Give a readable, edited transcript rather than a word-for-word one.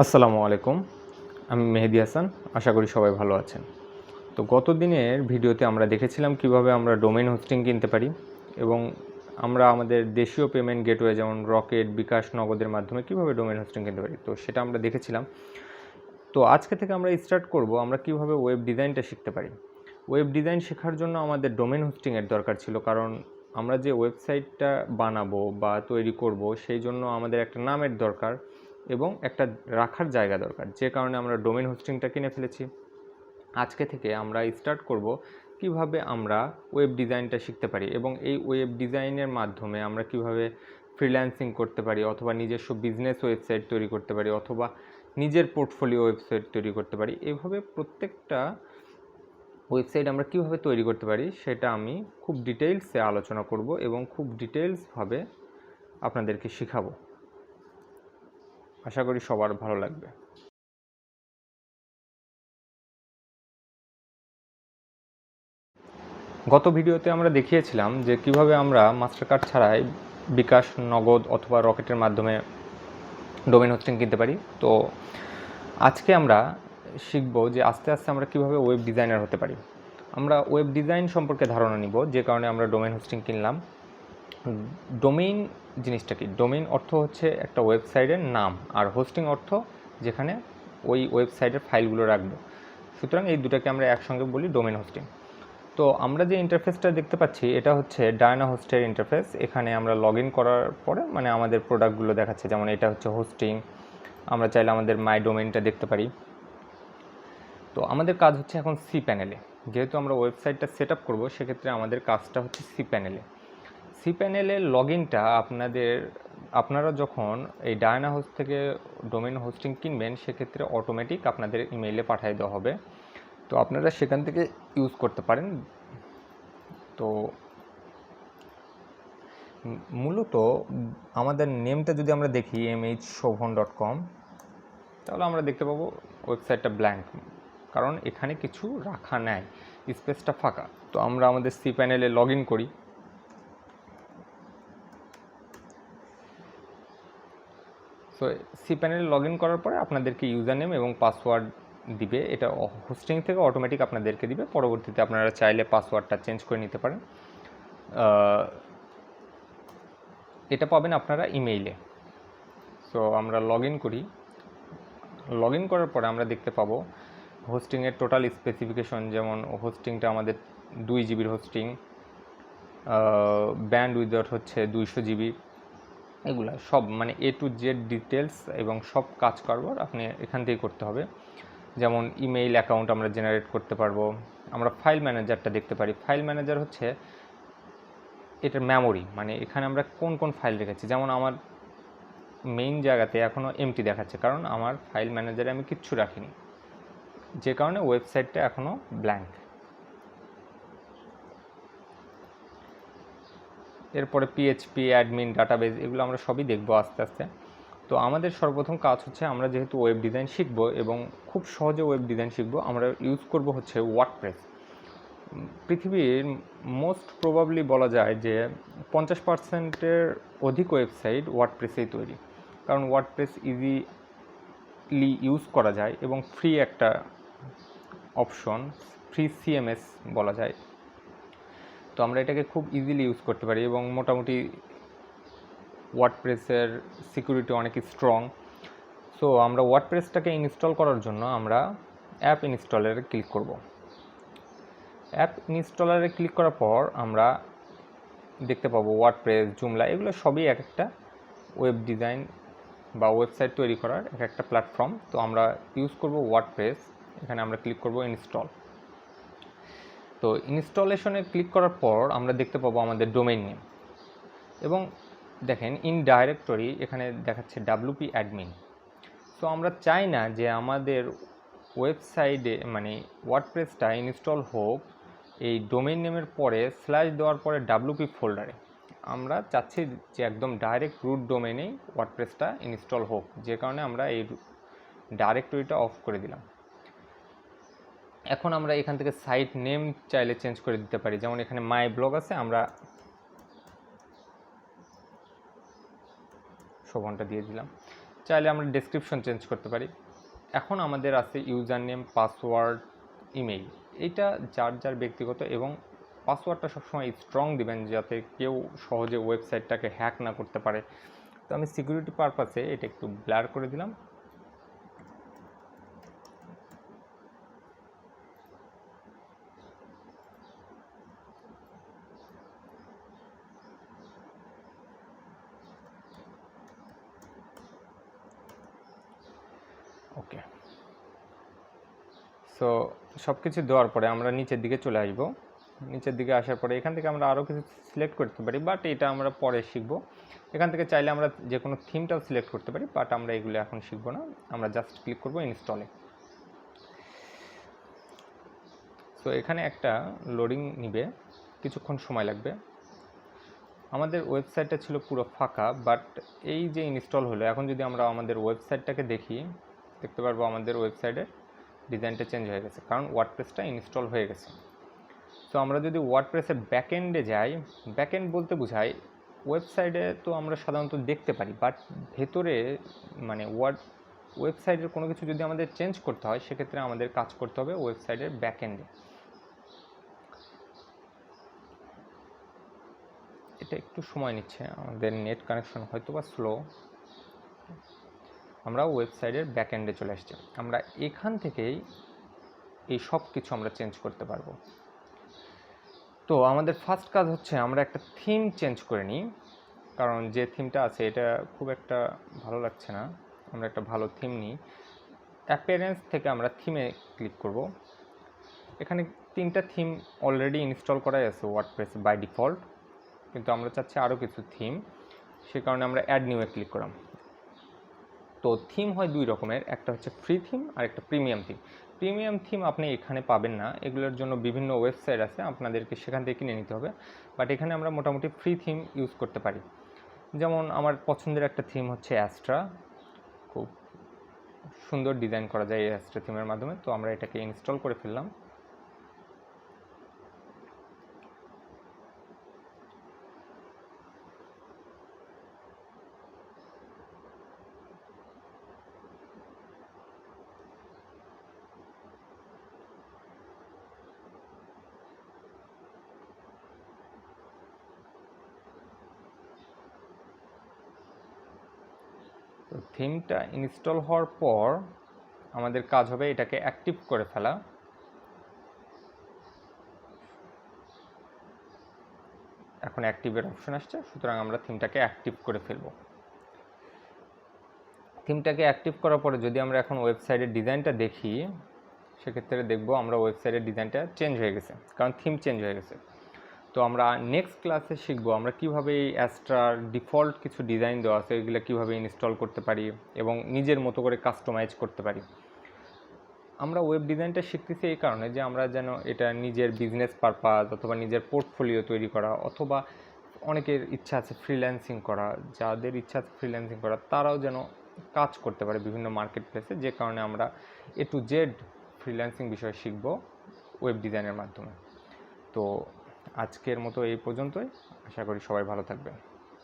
আসসালামু আলাইকুম, আমি মেহেদি হাসান। আশা করি সবাই ভালো আছেন। তো গত দিনের ভিডিওতে আমরা দেখেছিলাম কিভাবে আমরা ডোমেইন হোস্টিং কিনতে পারি এবং আমরা আমাদের দেশীয় পেমেন্ট গেটওয়ে যেমন রকেট, বিকাশ, নগদের মাধ্যমে কিভাবে ডোমেইন হোস্টিং কিনতে পারি, তো সেটা আমরা দেখেছিলাম। তো আজকে থেকে আমরা স্টার্ট করব আমরা কিভাবে ওয়েব ডিজাইনটা শিখতে পারি। ওয়েব ডিজাইন শেখার জন্য আমাদের ডোমেইন হোস্টিংয়ের দরকার ছিল, কারণ আমরা যে ওয়েবসাইটটা বানাবো বা তৈরি করব সেই জন্য আমাদের একটা নামের দরকার এবং একটা রাখার জায়গা দরকার, যে কারণে আমরা ডোমেইন হোস্টিংটা কিনে ফেলেছি। আজকে থেকে আমরা স্টার্ট করব কিভাবে আমরা ওয়েব ডিজাইনটা শিখতে পারি এবং এই ওয়েব ডিজাইনের মাধ্যমে আমরা কিভাবে ফ্রিল্যান্সিং করতে পারি অথবা নিজস্ব বিজনেস ওয়েবসাইট তৈরি করতে পারি অথবা নিজের পোর্টফোলিও ওয়েবসাইট তৈরি করতে পারি। এভাবে প্রত্যেকটা ওয়েবসাইট আমরা কিভাবে তৈরি করতে পারি সেটা আমি খুব ডিটেইলসে আলোচনা করব এবং খুব ডিটেইলসভাবে আপনাদেরকে শেখাবো। আশা করি সবার ভালো লাগবে। গত ভিডিওতে আমরা দেখিয়েছিলাম যে কিভাবে আমরা মাস্টার কার্ড ছাড়াই বিকাশ, নগদ অথবা রকেটের মাধ্যমে ডোমেইন হোস্টিং কিনতে পারি। তো আজকে আমরা শিখব যে আস্তে আস্তে আমরা কিভাবে ওয়েব ডিজাইনার হতে পারি। আমরা ওয়েব ডিজাইন সম্পর্কে ধারণা নিব, যে কারণে আমরা ডোমেইন হোস্টিং কিনলাম। ডোমেইন জিনিসটা কি? ডোমেইন অর্থ হচ্ছে একটা ওয়েবসাইটের নাম, আর হোস্টিং অর্থ যেখানে ওই ওয়েবসাইটের ফাইলগুলো রাখবো। সুতরাং এই দুটাকে আমরা একসঙ্গে বলি ডোমেইন হোস্টিং। তো আমরা যে ইন্টারফেসটা দেখতে পাচ্ছি এটা হচ্ছে ডায়না হোস্টের ইন্টারফেস। এখানে আমরা লগ ইন করার পরে আমাদের প্রোডাক্টগুলো দেখাচ্ছে, যেমন এটা হচ্ছে হোস্টিং। আমরা চাইলে আমাদের মাই ডোমেইনটা দেখতে পারি। তো আমাদের কাজ হচ্ছে এখন সি প্যানেলে, যেহেতু আমরা ওয়েবসাইটটা সেট আপ করবো সেক্ষেত্রে আমাদের কাজটা হচ্ছে সি প্যানেলে। সি প্যানেলের লগ ইনটা আপনারা যখন এই ডায়না হোস্ট থেকে ডোমেইন হোস্টিং কিনবেন সেক্ষেত্রে অটোমেটিক আপনাদের ইমেইলে পাঠিয়ে দেওয়া হবে। তো আপনারা সেখান থেকে ইউজ করতে পারেন। তো মূলত আমাদের নেমটা যদি আমরা দেখি mhshobhan.com, তাহলে আমরা দেখতে পাবো ওয়েবসাইটটা ব্ল্যাঙ্ক, কারণ এখানে কিছু রাখা নাই, স্পেসটা ফাঁকা। তো আমরা আমাদের সি প্যানেলে লগ ইন করি। সো সি প্যানেলে লগ ইন করার পরে আপনাদেরকে ইউজার নেম এবং পাসওয়ার্ড দিবে। এটা হোস্টিং থেকে অটোমেটিক আপনাদেরকে দিবে। পরবর্তীতে আপনারা চাইলে পাসওয়ার্ডটা চেঞ্জ করে নিতে পারেন। এটা পাবেন আপনারা ইমেইলে। সো আমরা লগ ইন করি। লগ ইন করার পরে আমরা দেখতে পাবো হোস্টিংয়ের টোটাল স্পেসিফিকেশন, যেমন হোস্টিংটা আমাদের 2 জিবির হোস্টিং, ব্যান্ড উইথআউট হচ্ছে 200 জিবি। এগুলো সব এ টু জেড ডিটেলস এবং সব কাজ কারবার আপনি এখান থেকেই করতে হবে। যেমন ইমেইল অ্যাকাউন্ট আমরা জেনারেট করতে পারবো। আমরা ফাইল ম্যানেজারটা দেখতে পারি। ফাইল ম্যানেজার হচ্ছে এটার মেমোরি, এখানে আমরা কোন কোন ফাইল রেখেছি। যেমন আমার মেইন জায়গাতে এখনও এমটি দেখাচ্ছে, কারণ আমার ফাইল ম্যানেজারে আমি কিচ্ছু রাখিনি, যে কারণে ওয়েবসাইটটা এখনও ব্ল্যাঙ্ক। এরপরে পিএইচপি, অ্যাডমিন, ডাটাবেজ, এগুলো আমরা সবই দেখবো আস্তে আস্তে। তো আমাদের সর্বপ্রথম কাজ হচ্ছে আমরা যেহেতু ওয়েব ডিজাইন শিখবো এবং খুব সহজে ওয়েব ডিজাইন শিখবো, আমরা ইউজ করব হচ্ছে ওয়ার্ডপ্রেস। পৃথিবীর মোস্ট প্রবাবলি বলা যায় যে 50%-এর অধিক ওয়েবসাইট ওয়ার্ডপ্রেসেই তৈরি, কারণ ওয়ার্ডপ্রেস ইজিলি ইউজ করা যায় এবং ফ্রি একটা অপশন, ফ্রি সিএমএস বলা যায়। তো আমরা এটাকে খুব ইজিলি ইউজ করতে পারি এবং মোটামুটি ওয়ার্ডপ্রেসের সিকিউরিটি অনেক স্ট্রং। সো আমরা ওয়ার্ডপ্রেসটাকে ইনস্টল করার জন্য আমরা অ্যাপ ইনস্টলারে ক্লিক করব। অ্যাপ ইনস্টলারে ক্লিক করার পর আমরা দেখতে পাবো ওয়ার্ডপ্রেস, জুমলা, এগুলো সবই এক একটা ওয়েব ডিজাইন বা ওয়েবসাইট তৈরি করার এক একটা প্ল্যাটফর্ম। তো আমরা ইউজ করব ওয়ার্ডপ্রেস। এখানে আমরা ক্লিক করব ইনস্টল। তো ইনস্টলেশনে ক্লিক করার পর আমরা দেখতে পাবো আমাদের ডোমেইন নেম এবং দেখেন ইন ডাইরেক্টরি এখানে দেখাচ্ছে WP অ্যাডমিন। সো আমরা চাই না যে আমাদের ওয়েবসাইটে ওয়ার্ডপ্রেসটা ইনস্টল হোক এই ডোমেইন নেমের পরে স্ল্যাশ দেওয়ার পরে WP ফোল্ডারে। আমরা চাচ্ছি যে একদম ডাইরেক্ট রুট ডোমেইনেই ওয়ার্ডপ্রেসটা ইনস্টল হোক, যে কারণে আমরা এই ডাইরেক্টরিটা অফ করে দিলাম। এখন আমরা এখান থেকে সাইট নেম চাইলে চেঞ্জ করে দিতে পারি। যেমন এখানে মাই ব্লগ আছে, আমরা শোভনটা দিয়ে দিলাম। চাইলে আমরা ডেসক্রিপশন চেঞ্জ করতে পারি। এখন আমাদের আছে ইউজার নেম, পাসওয়ার্ড, ইমেইল। এইটা যার যার ব্যক্তিগত, এবং পাসওয়ার্ডটা সবসময় স্ট্রং দিবেন যাতে কেউ সহজে ওয়েবসাইটটাকে হ্যাক না করতে পারে। তো আমি সিকিউরিটি পারপাসে এটা একটু ব্লার করে দিলাম। ওকে, সো সব কিছু দেওয়ার পরে আমরা নিচের দিকে চলে আসবো। নিচের দিকে আসার পরে এখান থেকে আমরা আরও কিছু সিলেক্ট করতে পারি, বাট এটা আমরা পরে শিখব। এখান থেকে চাইলে আমরা যে কোনো থিমটাও সিলেক্ট করতে পারি, বাট আমরা এগুলো এখন শিখবো না। আমরা জাস্ট ক্লিক করব ইনস্টলে। সো এখানে একটা লোডিং নিবে, কিছুক্ষণ সময় লাগবে। আমাদের ওয়েবসাইটটা ছিল পুরো ফাঁকা, বাট এই যে ইনস্টল হলো, এখন যদি আমরা আমাদের ওয়েবসাইটটাকে দেখি, দেখতে পারবো আমাদের ওয়েবসাইটের ডিজাইনটা চেঞ্জ হয়ে গেছে, কারণ ওয়ার্ডপ্রেসটা ইনস্টল হয়ে গেছে। তো আমরা যদি ওয়ার্ডপ্রেসের ব্যাকএন্ডে যাই, ব্যাকএন্ড বলতে বোঝায় ওয়েবসাইটে তো আমরা সাধারণত দেখতে পারি, বাট ভেতরে মানে ওয়েবসাইটের কোনো কিছু যদি আমাদের চেঞ্জ করতে হয়, সেক্ষেত্রে আমাদের কাজ করতে হবে ওয়েবসাইটের ব্যাকএন্ডে। এটা একটু সময় নিচ্ছে, আমাদের নেট কানেকশন হয়তো বা স্লো। আমরা ওয়েবসাইটের ব্যাকএন্ডে চলে আসছি। আমরা এখান থেকেই এই সব কিছু আমরা চেঞ্জ করতে পারবো। তো আমাদের ফার্স্ট কাজ হচ্ছে আমরা একটা থিম চেঞ্জ করে নিই, কারণ যে থিমটা আছে এটা খুব একটা ভালো লাগছে না। আমরা একটা ভালো থিম নিই। অ্যাপিয়ারেন্স থেকে আমরা থিমে ক্লিক করব। এখানে 3টা থিম অলরেডি ইনস্টল করাই আছে ওয়ার্ডপ্রেস বাই ডিফল্ট, কিন্তু আমরা চাচ্ছি আরও কিছু থিম, সে কারণে আমরা অ্যাড নিউয়ে ক্লিক করলাম। তো থিম হয় 2 রকমের, একটা হচ্ছে ফ্রি থিম আর একটা প্রিমিয়াম থিম। প্রিমিয়াম থিম আপনি এখানে পাবেন না, এগুলোর জন্য বিভিন্ন ওয়েবসাইট আছে, আপনাদেরকে সেখান থেকে কিনে নিতে হবে। বাট এখানে আমরা মোটামুটি ফ্রি থিম ইউজ করতে পারি। যেমন আমার পছন্দের একটা থিম হচ্ছে অ্যাস্ট্রা, খুব সুন্দর ডিজাইন করা যায় এই অ্যাস্ট্রা থিমের মাধ্যমে। তো আমরা এটাকে ইনস্টল করে ফেললাম। তো থিমটা ইনস্টল হওয়ার পর আমাদের কাজ হবে এটাকে অ্যাক্টিভ করে ফেলা। এখন অ্যাক্টিভের অপশন আসছে, সুতরাং আমরা থিমটাকে অ্যাক্টিভ করে ফেলব। থিমটাকে অ্যাক্টিভ করার পরে যদি আমরা এখন ওয়েবসাইটের ডিজাইনটা দেখি, সেক্ষেত্রে দেখব আমরা ওয়েবসাইটের ডিজাইনটা চেঞ্জ হয়ে গেছে, কারণ থিম চেঞ্জ হয়ে গেছে। তো আমরা নেক্সট ক্লাসে শিখবো আমরা কীভাবে এই অ্যাস্ট্রার ডিফল্ট কিছু ডিজাইন দেওয়া আছে এগুলো কীভাবে ইনস্টল করতে পারি এবং নিজের মতো করে কাস্টমাইজ করতে পারি। আমরা ওয়েব ডিজাইনটা শিখতেছি এই কারণে যে আমরা যেন এটা নিজের বিজনেস পারপাস অথবা নিজের পোর্টফোলিও তৈরি করা, অথবা অনেকের ইচ্ছা আছে ফ্রিল্যান্সিং করা, যাদের ইচ্ছা আছে ফ্রিল্যান্সিং করা তারাও যেন কাজ করতে পারে বিভিন্ন মার্কেট প্লেসে, যে কারণে আমরা A to Z ফ্রিল্যান্সিং বিষয়ে শিখব ওয়েব ডিজাইনের মাধ্যমে। তো আজকের মতো এই পর্যন্তই, আশা করি সবাই ভালো থাকবেন।